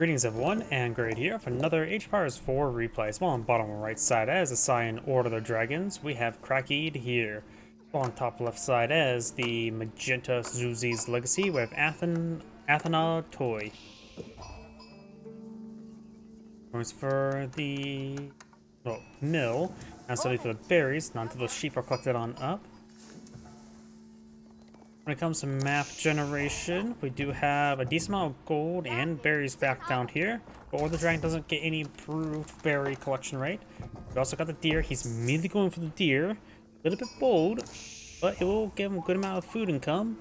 Greetings everyone, and Great here for another Age of Empires 4 replay. Small on bottom right side as a Cyan Order of the Dragons, we have CrackedyHere. On top left side as the Magenta Zuzi's Legacy, we have Athanatoi. Points for the mill, and study for the berries, not until the sheep are collected on up. When it comes to map generation, we do have a decent amount of gold and berries back down here. But Order of the Dragon doesn't get any improved berry collection rate. We also got the deer. He's immediately going for the deer. A little bit bold, but it will give him a good amount of food income.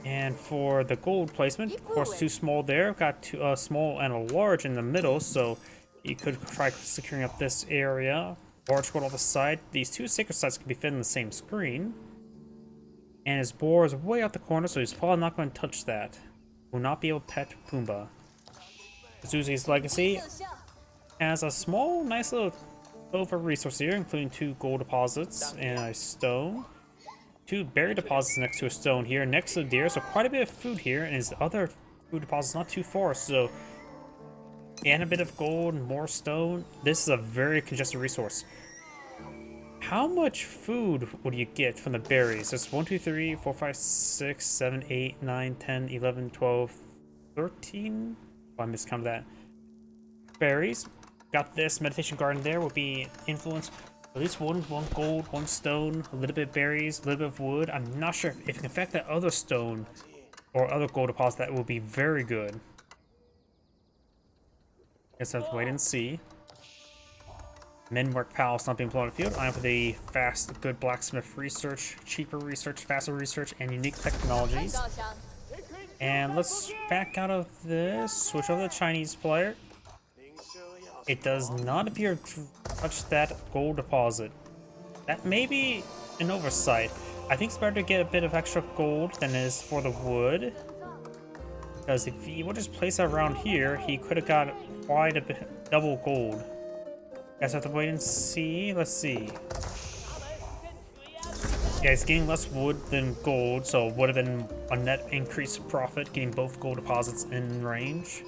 And for the gold placement, of course, too small there. Got a small and a large in the middle, so you could try securing up this area. Large gold on the side. These two sacred sites can be fit in the same screen. And his boar is way out the corner, so he's probably not going to touch that. Will not be able to pet Pumbaa. Zuzi's Legacy has a small, nice little silver resource here, including 2 gold deposits and a stone. 2 berry deposits next to a stone here, next to the deer, so quite a bit of food here, and his other food deposits not too far, so... And a bit of gold and more stone. This is a very congested resource. How much food would you get from the berries? There's 1, 2, 3, 4, 5, 6, 7, 8, 9, 10, 11, 12, 13? Oh, I miscounted that. Berries. Got this. Meditation Garden there will be influence. At least one gold, 1 stone, a little bit of berries, a little bit of wood. I'm not sure if it can affect that other stone or other gold deposit. That will be very good. Guess I have to wait and see. Menwork Palace not being blown on the field. I'm for the fast, good blacksmith research, cheaper research, faster research, and unique technologies. And let's back out of this. Switch over to the Chinese player. It does not appear to touch that gold deposit. That may be an oversight. I think it's better to get a bit of extra gold than it is for the wood. Because if he would just place that around here, he could have got quite a bit, double gold. Guys have to wait and see. Let's see. Yeah, he's getting less wood than gold, so it would have been a net increase of profit getting both gold deposits in range.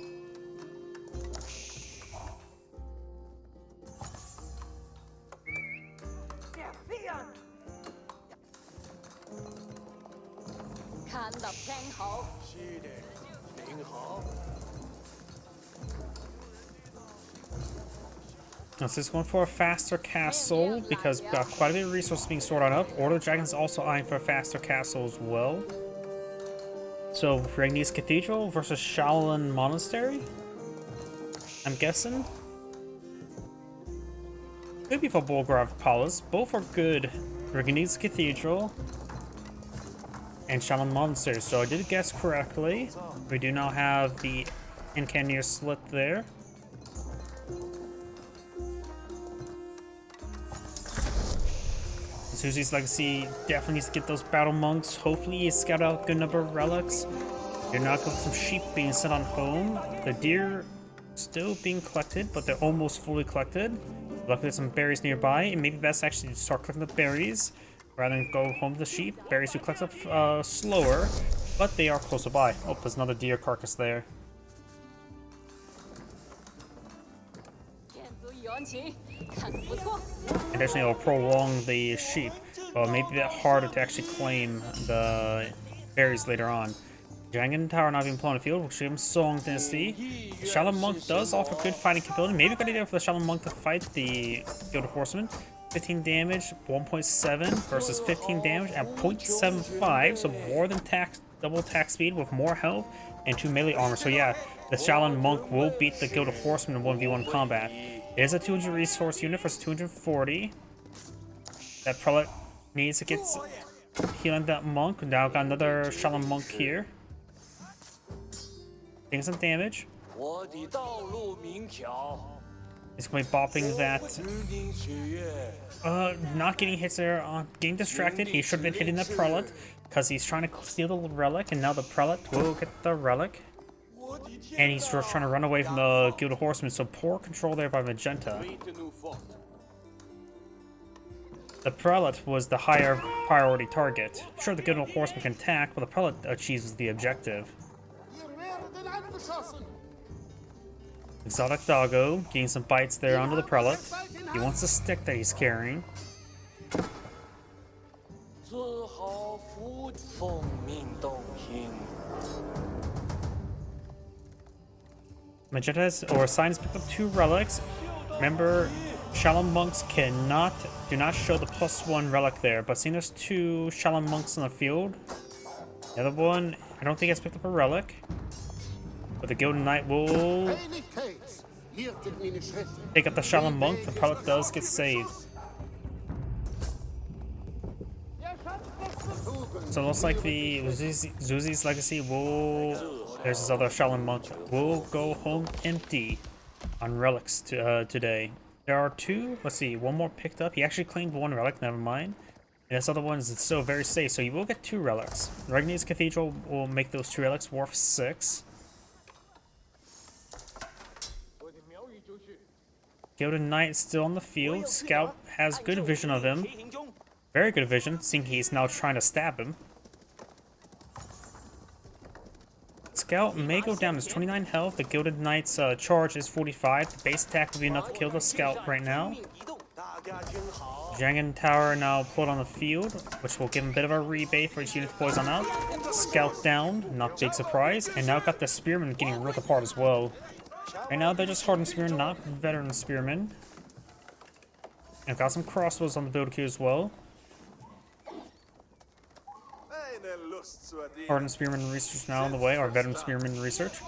Let's just going for a faster castle because we've got quite a bit of resources being stored on up. Order of the Dragons also eyeing for a faster castle as well. So Regni's Cathedral versus Shaolin Monastery, I'm guessing. Could be for Bulgrave Palace. Both are good. Regni's Cathedral and Shaolin Monastery. So I did guess correctly. We do now have the Incanneer slit there. Zuzi's Legacy definitely needs to get those battle monks. Hopefully he scout out a good number of relics. You're not going with some sheep being sent on home. The deer still being collected, but they're almost fully collected. Luckily there's some berries nearby, and maybe best actually to start collecting the berries rather than go home to the sheep. Berries do collect up slower, but they are closer by. Oh, there's another deer carcass there. Additionally, it'll prolong the sheep. Well, it may be a bit harder to actually claim the berries later on. Dragon Tower not being blown on the field, which gives him Song Dynasty. The Shaolin Monk does offer good fighting capability. Maybe a good idea for the Shaolin Monk to fight the Gilded Horseman. 15 damage, 1.7 versus 15 damage at 0.75, so more than double attack speed with more health and 2 melee armor. So yeah, the Shaolin Monk will beat the Gilded Horseman in 1v1 combat. It is a 200 resource unit versus 240. That prelate needs to get healing that monk. Now got another Shaolin Monk here. Taking some damage. He's going to be bopping that. Not getting hits there. Getting distracted. He should have been hitting the prelate because he's trying to steal the relic, and now the prelate will get the relic. And he's just trying to run away from the Gilded Horseman, so poor control there by Magenta. The prelate was the higher priority target. Sure, the Gilded Horseman can attack, but the prelate achieves the objective. Exotic doggo, getting some bites there onto the prelate. He wants the stick that he's carrying. Magenta or Sign has picked up 2 relics. Remember, Shaolin monks do not show the +1 relic there, but seeing there's 2 Shaolin monks on the field, the other one, I don't think has picked up a relic, but the Gilded Knight will take up the Shaolin monk. The prelate does get saved. So it looks like the Zuzi's legacy there's this other Shaolin monk, will go home empty on relics today. There are 2, let's see, 1 more picked up. He actually claimed 1 relic, never mind. And this other one is still very safe, so you will get 2 relics. Regni's Cathedral will make those 2 relics worth 6. Gilded Knight is still on the field. Scout has good vision of him. Very good vision, seeing he's now trying to stab him. Scout may go down. There's 29 health. The Gilded Knight's charge is 45. The base attack will be enough to kill the Scout right now. Dragon Tower now pulled on the field, which will give him a bit of a rebate for each unit deploys on out. Scout down, not big surprise. And now got the Spearman getting ripped apart as well. Right now they're just hardened Spearmen, not veteran Spearmen. And got some crossbows on the build queue as well. Hardened Spearman research now on the way, or veteran Spearman research.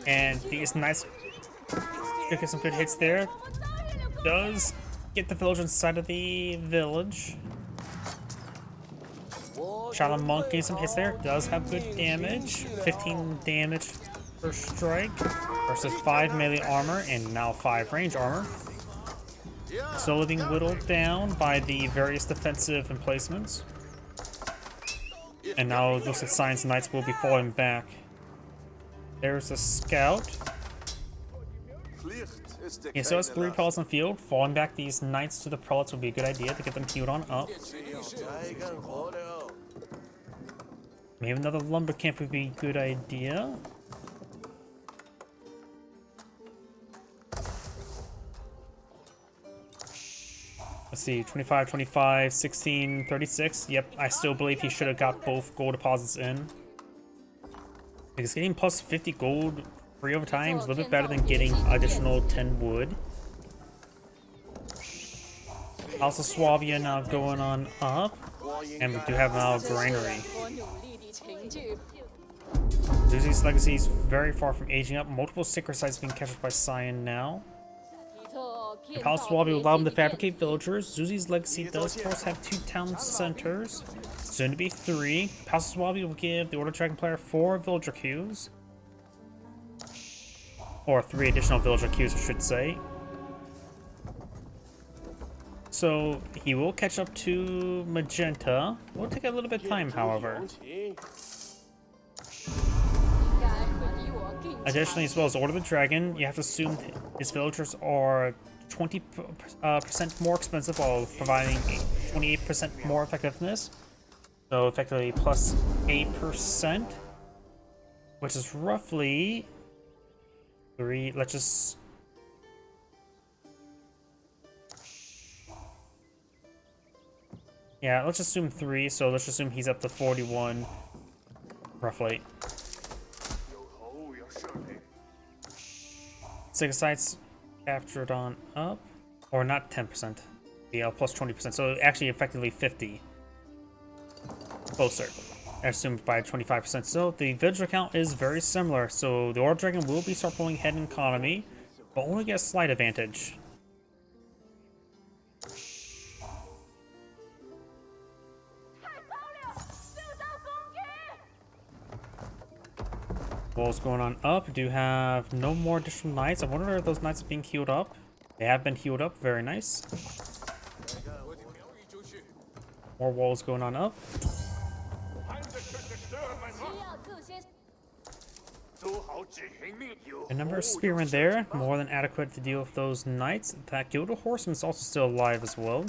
And these Knights get some good hits there. Does get the village inside of the village. Shaolin Monk getting some hits there. Does have good damage. 15 damage per strike versus 5 melee armor and now 5 range armor. Slowly being whittled down by the various defensive emplacements. And now it looks like Science Knights will be falling back. There's a Scout. Yeah, so it's 3 prelates on field. Falling back these Knights to the prelates would be a good idea to get them healed on up. Maybe another lumber camp would be a good idea. Let's see, 25, 25, 16, 36. Yep, I still believe he should have got both gold deposits in. Because getting plus 50 gold free over time is a little bit better than getting additional 10 wood. Also, Swabia now going on up. And we do have now Granary. Zuzi's legacy is very far from aging up. Multiple sacred sites being captured by Cyan now. And Palace Swabia will allow him to fabricate villagers. Zuzi's legacy does, of course, have 2 town centers. Soon to be 3. Palace Swabia will give the Order Dragon player 4 villager queues. Or 3 additional villager queues, I should say. So, he will catch up to Magenta. It will take a little bit of time, however. Additionally, as well as Order the Dragon, you have to assume his villagers are 20% more expensive while providing 28% more effectiveness. So effectively plus 8%, which is roughly 3. Let's just assume 3. So let's just assume he's up to 41, roughly. 6 sites captured on up, or not 10%, yeah, plus 20%, so actually effectively 50. Closer, assumed by 25%. So the villager count is very similar, so the Order Dragon will be start pulling head in economy, but only get a slight advantage. What's going on up? Do have no more additional knights. I wonder if those knights are being healed up. They have been healed up. Very nice. More walls going on up. A number of spearmen there, more than adequate to deal with those knights. That Gilded Horseman is also still alive as well.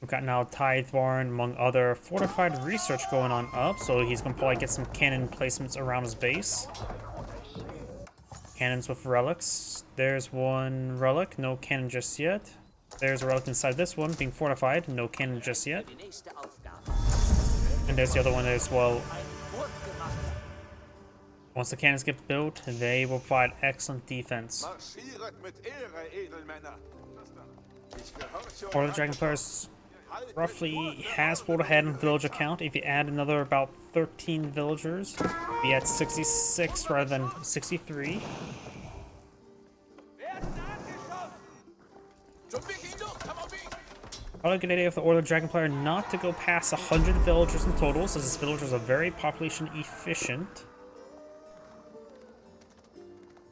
We've got now Tithe Barn, among other fortified research going on up, so he's gonna probably get some cannon placements around his base. Cannons with relics. There's one relic, no cannon just yet. There's a relic inside this one, being fortified, no cannon just yet. And there's the other one as well. Once the cannons get built, they will provide excellent defense. Lord of the Dragon players roughly has pulled ahead in village account. If you add another about 13 villagers, be at 66 rather than 63. Probably a good idea for the Order of the Dragon player not to go past 100 villagers in total, since his villagers are very population efficient.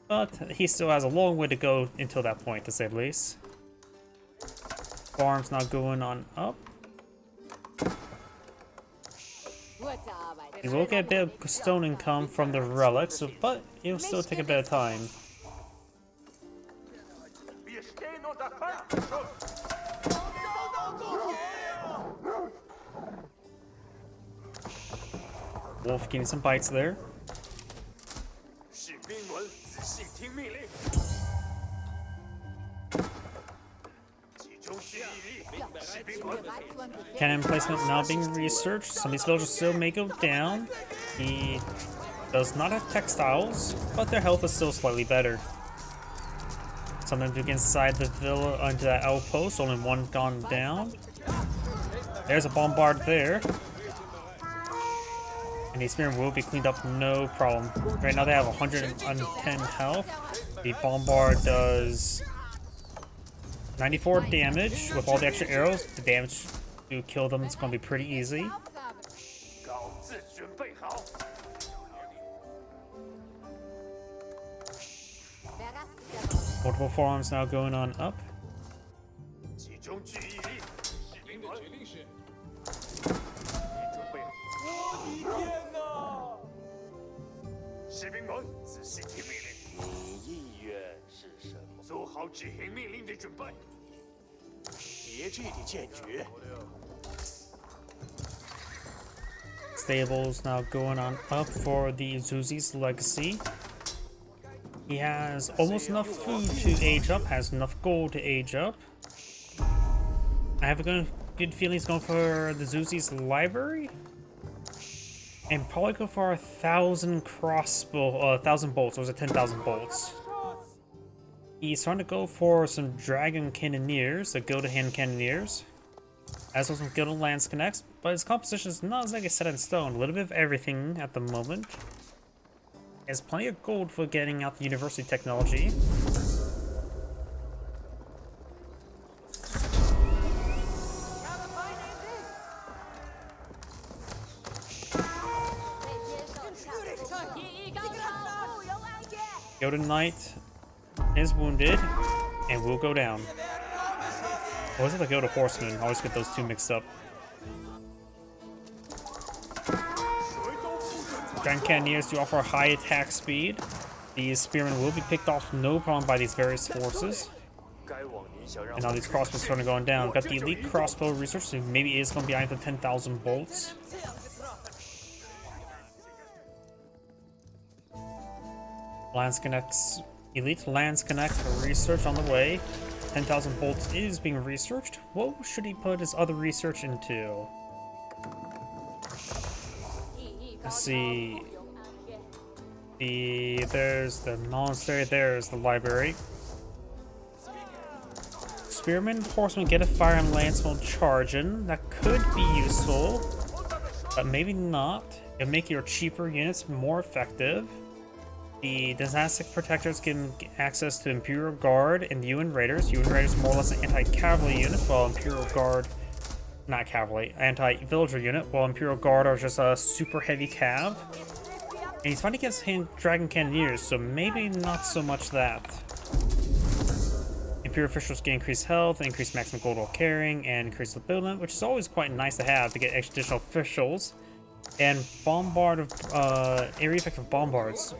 But he still has a long way to go until that point, to say the least. Farm's not going on up. He will get a bit of stone income from the relics, but it'll still take a bit of time. Wolf getting some bites there. Cannon placement now being researched. Some of these villagers still may go down. He does not have textiles, but their health is still slightly better. Some of them do get inside the villa under that outpost, only one gone down. There's a bombard there. And the spearman will be cleaned up, no problem. Right now they have 110 health. The bombard does 94 damage with all the extra arrows. The damage to kill them is going to be pretty easy. Multiple farms now going on up. Stables now going on up for the Zuzi's legacy. He has almost enough food to age up, has enough gold to age up. I have a good feeling he's going for the Zuzi's library. And probably go for 1,000 crossbow, 1,000 bolts, or was it 10,000 bolts? He's trying to go for some dragon cannoneers, the Gilded-hand cannoneers, as well as some Gilded lance connects, but his composition is not exactly set in stone. A little bit of everything at the moment. He has plenty of gold for getting out the university technology. Gilded Knight is wounded and will go down. Or is it the Gilded Horseman? I always get those two mixed up. Dragon Cannoneers do offer a high attack speed. These spearmen will be picked off no problem by these various forces. And now these crossbows are starting going down. Got the elite crossbow research, so maybe it is going to be behind the 10,000 bolts. Lance Connects, elite Lance Connect research on the way. 10,000 bolts is being researched. What should he put his other research into? Let's see. There's the monastery, there's the library. Spearmen, horsemen get a fire and lance mode charging. That could be useful, but maybe not. It'll make your cheaper units more effective. The dynastic protectors can get access to Imperial Guard and the UN Raiders. UN Raiders are more or less an anti-cavalry unit, while Imperial Guard, not cavalry, anti-villager unit, while Imperial Guard are just a super heavy cav. And he's fighting against Dragon Cannoneers, so maybe not so much that. Imperial officials get increased health, increased maximum gold while carrying, and increased ability, which is always quite nice to have to get additional officials. And bombard of area effective bombards.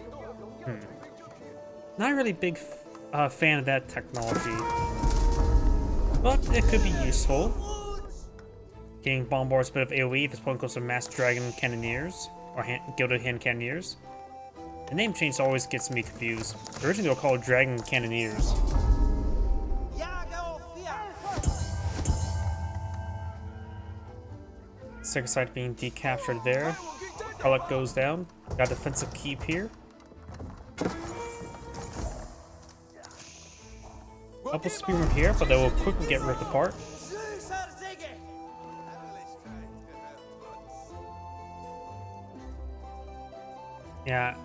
Not really big fan of that technology, but it could be useful. Getting bombards a bit of AoE if this opponent goes to Mass Dragon Cannoneers, or Gilded Hand Cannoneers. The name change always gets me confused. Originally they were called Dragon Cannoneers. Second side being decaptured there. Relic goes down. Got a defensive keep here. Couple spearmen here, but they will quickly get ripped apart. Yeah.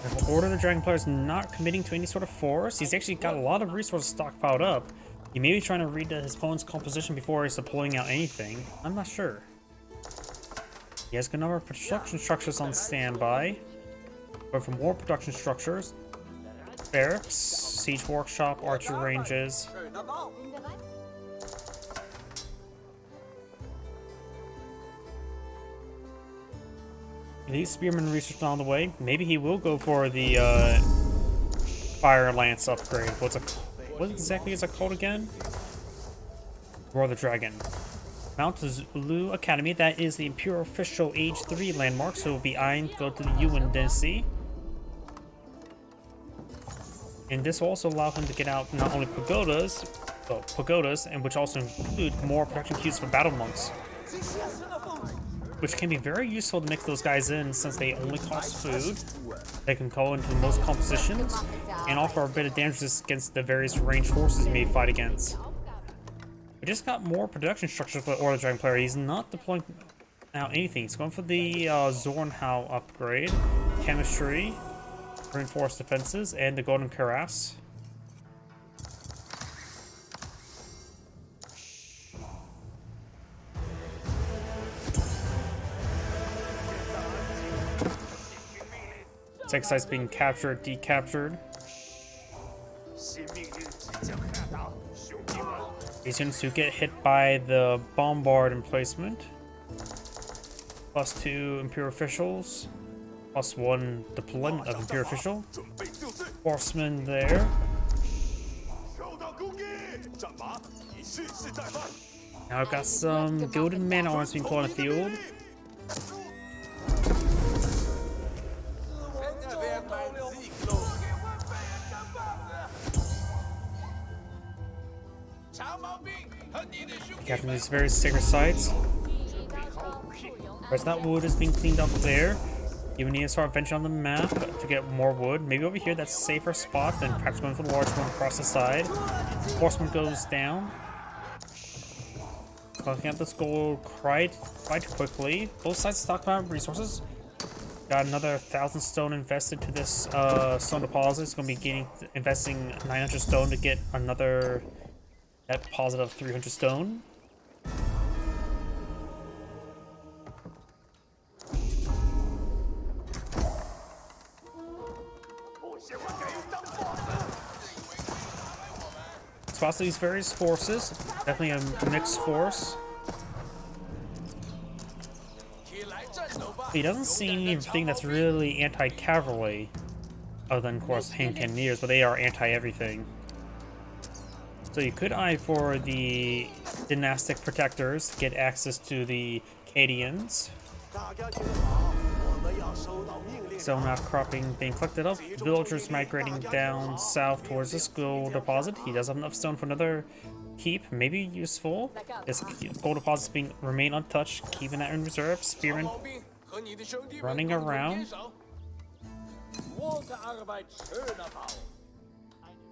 If Order of the Dragon player is not committing to any sort of force, he's actually got a lot of resources stockpiled up. He may be trying to read his opponent's composition before he's deploying out anything. I'm not sure. He has a good number of production structures on standby. But for more production structures, barracks, siege workshop, archer ranges. These spearmen research on the way. Maybe he will go for the fire lance upgrade. What exactly is it called again? Roar the Dragon. Mount Zulu Academy. That is the Imperial official Age 3 landmark. So we'll be eyeing to go to the Yuan dynasty. And this will also allow him to get out not only pagodas, and which also include more production queues for battle monks, which can be very useful to mix those guys in since they only cost food. They can call into most compositions and offer a bit of damage against the various ranged forces he may fight against. We just got more production structure for the Order of the Dragon player. He's not deploying out anything. He's going for the Zornhau upgrade, chemistry, reinforced defenses, and the golden cuirass. Second site's being captured, decaptured. These units who get hit by the bombard emplacement. +2 Imperial officials. +1 deployment of Imperial official. Horsemen there. Now I've got some gilded man arms being put on the field. Capturing these various sacred sites. Whereas that wood is being cleaned up there. You need to start venturing on the map to get more wood. Maybe over here that's a safer spot than perhaps going for the large one across the side. Horseman goes down. Collecting up this gold quite quickly. Both sides stockpile resources. Got another 1,000 stone invested to this stone deposit. It's going to be investing 900 stone to get another net deposit of 300 stone. Spots these various forces. Definitely a mixed force. He doesn't see anything that's really anti-cavalry, other than, of course, hand cannoneers, but they are anti-everything. So you could eye for the dynastic protectors to get access to the Cadians. Zone outcropping being collected up. Villagers migrating down south towards this gold deposit. He does have enough stone for another keep, maybe useful. This gold deposit being remain untouched, keeping that in reserve. Spearmen running around.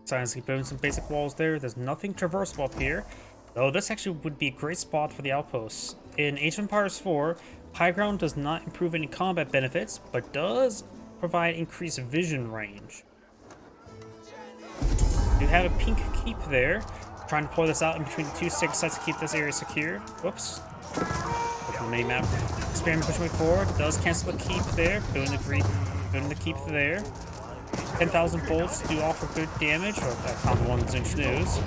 Science building some basic walls there. There's nothing traversable up here, though this actually would be a great spot for the outposts. In Age of Empires 4, high ground does not improve any combat benefits, but does provide increased vision range. You have a pink keep there. Trying to pull this out in between the two sacred sites to keep this area secure. Whoops. Look at the mini map. Experiment pushing way forward. Does cancel the keep there. Building the keep there. 10,000 bolts do offer good damage. Or I found one that's in news.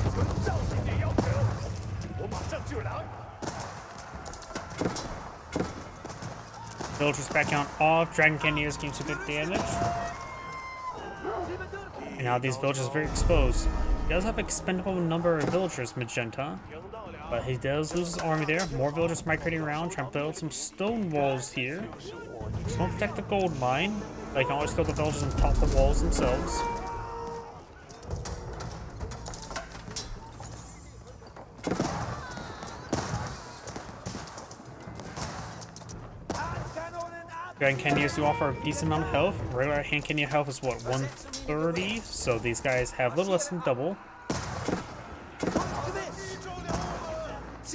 Villagers back count off. Dragon Cannoneers gain some good damage. And now these villagers are very exposed. He does have expendable number of villagers, Magenta, but he does lose his army there. More villagers migrating around, trying to build some stone walls here. Just won't protect the gold mine. They can always throw the villagers on top of the walls themselves. Dragon Cannoneers do offer a decent amount of health. Regular hand cannoneer health is what, 130? So these guys have a little less than double.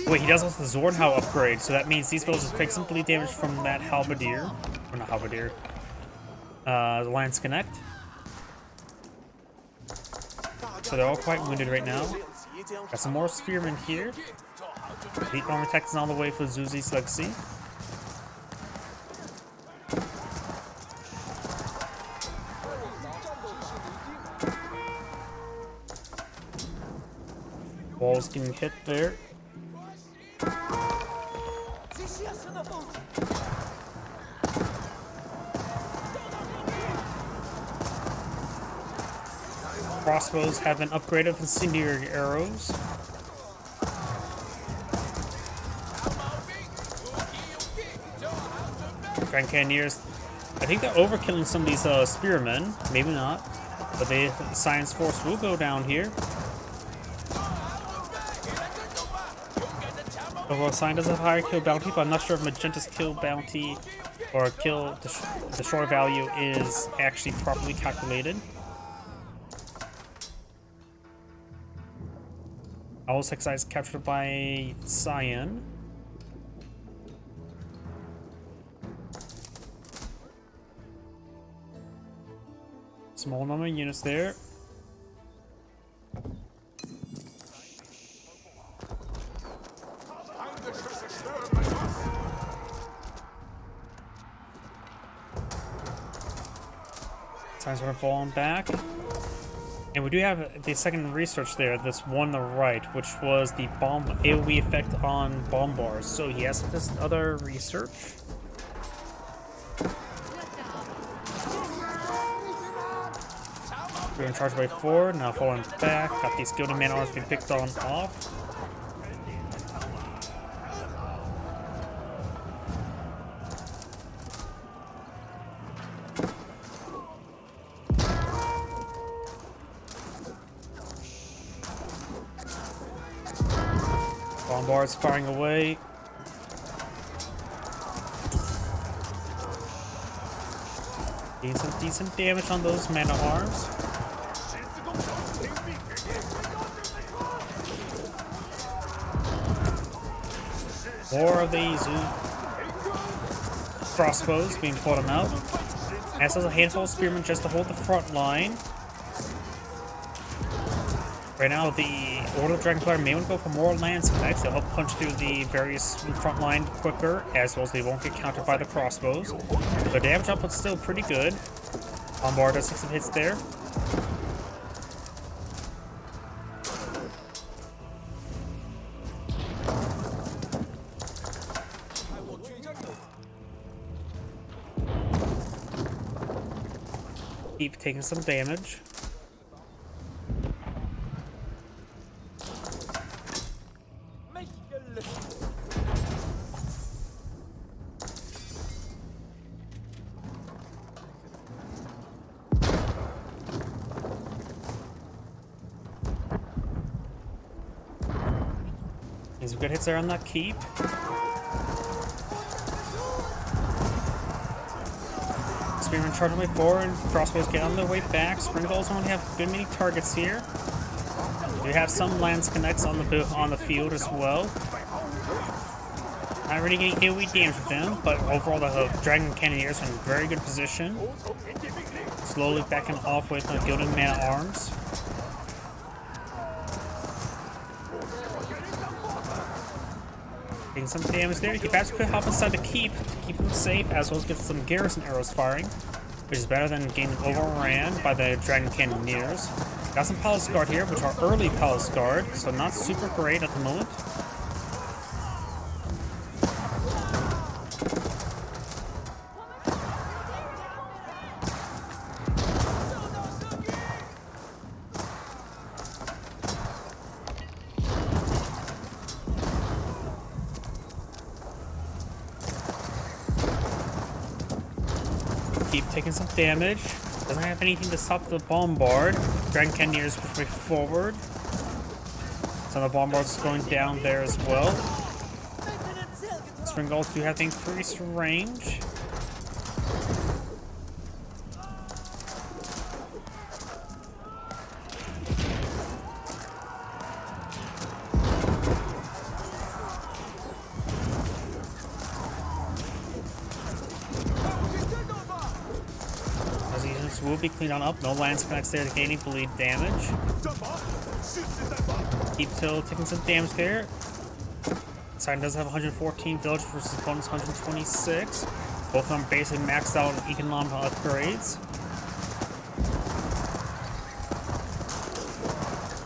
Wait, he does also the Zornhau upgrade, so that means these villagers take some bleed damage from that halberdier. Or not halberdier. Lance Connect. So they're all quite wounded right now. Got some more spearmen here. The armor tech is on the way for Zuzi's Legacy. Walls getting hit there. Crossbows have been upgraded with incendiary arrows. Dragon Cannoneers, I think they're overkilling some of these spearmen. Maybe not. But the Science Force will go down here. Overall, Sign does have a higher kill bounty, but I'm not sure if Magenta's kill bounty or kill destroy value is actually properly calculated. All 6 eyes captured by Cyan. Small number of units there. Signs are falling back. And we do have the second research there, this one on the right, which was the bomb AoE effect on bomb bars. So he has this other research. We're in charge by 4, now falling back. Got these gilded man arms being picked on off. Bombard's firing away. Getting some decent damage on those man at arms. More of these crossbows being pulled them out. As has a handful of spearmen just to hold the front line. Right now, the Order of Dragon Player may want to go for more lance attacks. They'll help punch through the various front line quicker, as well as they won't get countered by the crossbows. The damage output's still pretty good. Bombard does 6 hits there. Keep taking some damage. Some good hits there on that keep. Spearmen charge on the way forward, crossbows get on their way back. Springballs only have good many targets here. We have some lance connects on the field as well. Not really getting AoE damage with them, but overall the Dragon Cannoneers are in very good position. Slowly backing off with Gilded Man at Arms. Taking some damage there. You perhaps could help inside the keep to keep them safe, as well as get some garrison arrows firing, which is better than getting overran by the Dragon Cannoneers. Got some Palace Guard here, which are early Palace Guard, so not super great at the moment. keep taking some damage. Doesn't have anything to stop the bombard. Dragon Cannoneers push way forward. So the bombard's going down there as well. Spring Gulls do have the increased range. Will be cleaned on up. No lance connects there to gain any bleed damage. Keep still taking some damage there. Side does have 114 village versus opponent's 126. Both of them basically maxed out on economic upgrades.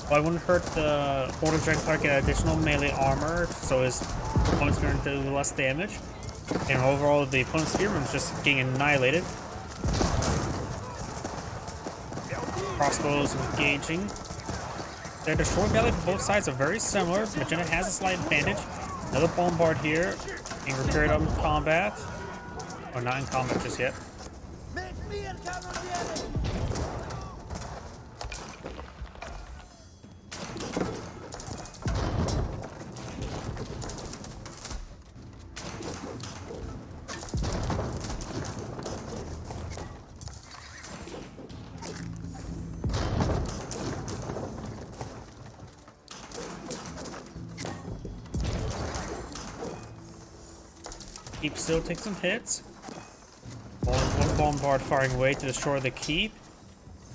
Well, I wouldn't hurt the Order Dragon Player get additional melee armor, so his opponent's going to do less damage. And overall, the opponent's spearman is just getting annihilated. Crossbows engaging. The destroy value for both sides are very similar. Magenta has a slight advantage. Another bombard here. Being repaired up in combat. Or not in combat just yet. Keep still take some hits. One bombard firing away to destroy the keep.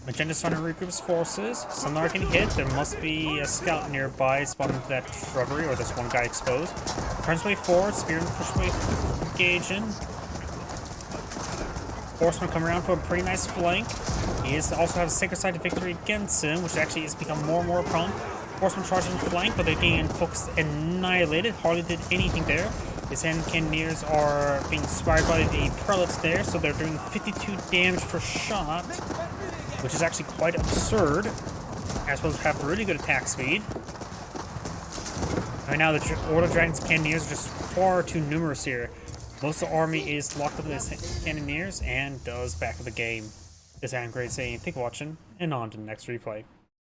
Magenta's trying to regroup his forces. Some are getting hit. There must be a scout nearby spawning into that shrubbery, or this one guy exposed. Turns way forward. Spearman push way engaging. Horseman come around for a pretty nice flank. He is also has a sacred side to victory against him, which actually has become more and more prone. Horseman charging flank, but they're getting focused annihilated. Hardly did anything there. His hand cannoneers are being inspired by the prelates there, so they're doing 52 damage per shot, which is actually quite absurd. As well as have really good attack speed. Right now, the Order Dragon's cannoneers are just far too numerous here. Most of the army is locked up in his cannoneers and does back of the game. This is Adam Great saying, thank you for watching, and on to the next replay.